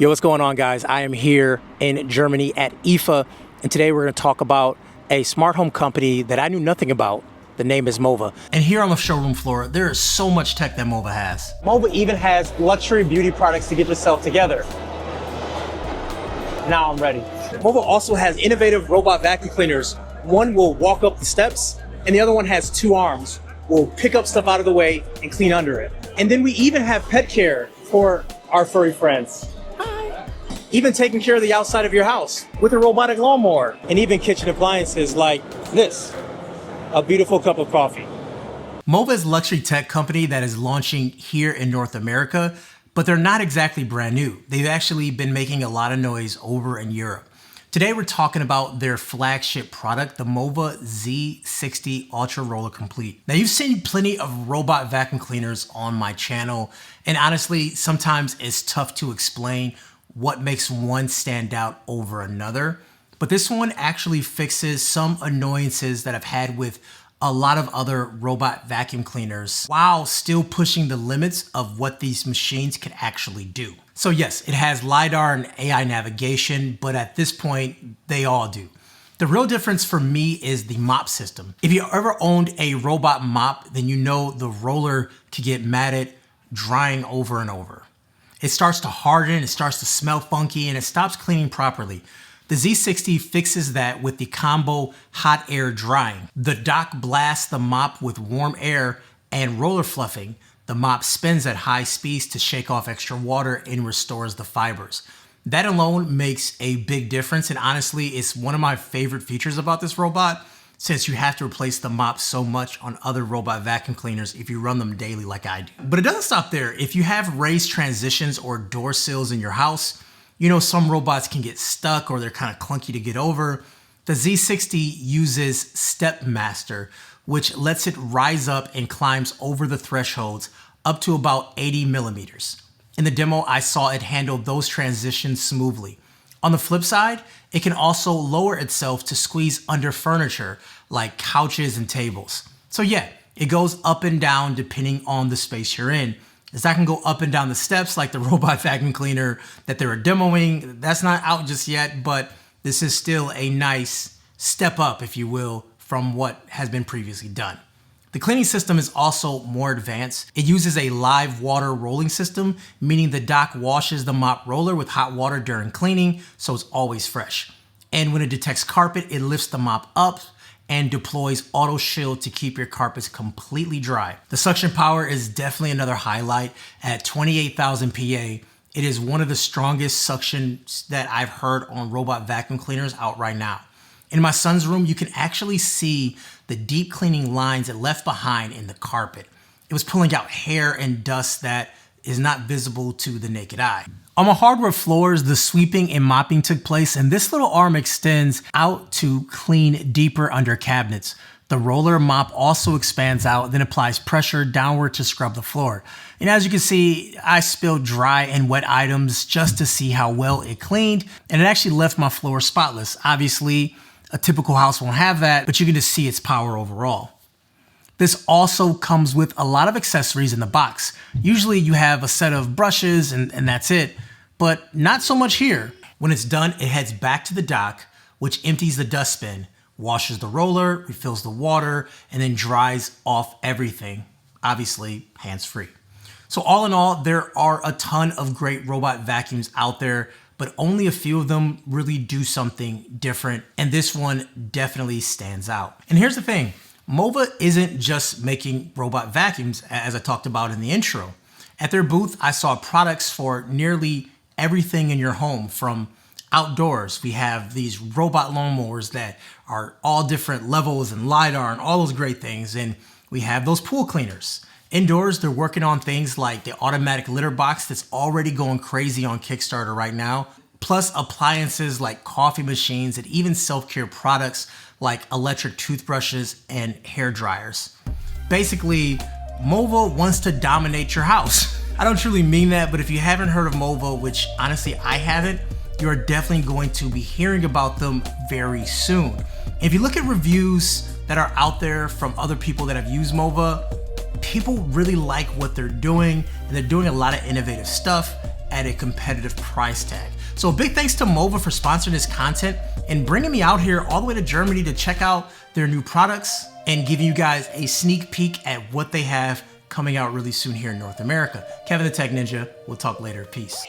Yo, what's going on, guys? I am here in Germany at IFA, and today we're going to talk about a smart home company that I knew nothing about. The name is MOVA. And here on the showroom floor, there is so much tech that MOVA has. MOVA even has luxury beauty products to get yourself together. Now I'm ready. MOVA also has innovative robot vacuum cleaners. One will walk up the steps, and the other one has two arms. Will pick up stuff out of the way and clean under it. And then we even have pet care for our furry friends. Even taking care of the outside of your house with a robotic lawnmower, and even kitchen appliances like this, a beautiful cup of coffee. MOVA is a luxury tech company that is launching here in North America, but they're not exactly brand new. They've actually been making a lot of noise over in Europe. Today we're talking about their flagship product, the MOVA Z60 Ultra Roller Complete. Now, you've seen plenty of robot vacuum cleaners on my channel, and honestly, sometimes it's tough to explain what makes one stand out over another. But this one actually fixes some annoyances that I've had with a lot of other robot vacuum cleaners while still pushing the limits of what these machines can actually do. So yes, it has LiDAR and AI navigation, but at this point, they all do. The real difference for me is the mop system. If you ever owned a robot mop, then you know the roller can get matted, drying over and over. It starts to harden, it starts to smell funky, and it stops cleaning properly. The Z60 fixes that with the combo hot air drying. The dock blasts the mop with warm air and roller fluffing. The mop spins at high speeds to shake off extra water and restores the fibers. That alone makes a big difference, and honestly, it's one of my favorite features about this robot, since you have to replace the mop so much on other robot vacuum cleaners if you run them daily like I do. But it doesn't stop there. If you have raised transitions or door sills in your house, you know some robots can get stuck or they're kind of clunky to get over. The Z60 uses Step Master, which lets it rise up and climbs over the thresholds up to about 80 millimeters. In the demo, I saw it handle those transitions smoothly. On the flip side, it can also lower itself to squeeze under furniture like couches and tables. So yeah, it goes up and down depending on the space you're in. It's not gonna go up and down the steps like the robot vacuum cleaner that they were demoing. That's not out just yet, but this is still a nice step up, if you will, from what has been previously done. The cleaning system is also more advanced. It uses a live water rolling system, meaning the dock washes the mop roller with hot water during cleaning, so it's always fresh. And when it detects carpet, it lifts the mop up and deploys auto shield to keep your carpets completely dry. The suction power is definitely another highlight. At 28,000 PA, it is one of the strongest suctions that I've heard on robot vacuum cleaners out right now. In my son's room, you can actually see the deep cleaning lines it left behind in the carpet. It was pulling out hair and dust that is not visible to the naked eye. On my hardwood floors, the sweeping and mopping took place, and this little arm extends out to clean deeper under cabinets. The roller mop also expands out, then applies pressure downward to scrub the floor. And as you can see, I spilled dry and wet items just to see how well it cleaned, and it actually left my floor spotless. Obviously, a typical house won't have that, but you can just see its power overall. This also comes with a lot of accessories in the box. Usually you have a set of brushes and that's it, but not so much here. When it's done, it heads back to the dock, which empties the dustbin, washes the roller, refills the water, and then dries off everything, obviously hands-free. So all in all, there are a ton of great robot vacuums out there, but only a few of them really do something different, and this one definitely stands out. And here's the thing, MOVA isn't just making robot vacuums, as I talked about in the intro. At their booth, I saw products for nearly everything in your home. From outdoors, we have these robot lawnmowers that are all different levels and LiDAR and all those great things, and we have those pool cleaners. Indoors, they're working on things like the automatic litter box that's already going crazy on Kickstarter right now, plus appliances like coffee machines and even self-care products like electric toothbrushes and hair dryers. Basically, MOVA wants to dominate your house. I don't truly mean that, but if you haven't heard of MOVA, which honestly I haven't, you're definitely going to be hearing about them very soon. If you look at reviews that are out there from other people that have used MOVA, people really like what they're doing, and they're doing a lot of innovative stuff, at a competitive price tag. So a big thanks to MOVA for sponsoring this content and bringing me out here all the way to Germany to check out their new products and giving you guys a sneak peek at what they have coming out really soon here in North America. Kevin the Tech Ninja, we'll talk later. Peace.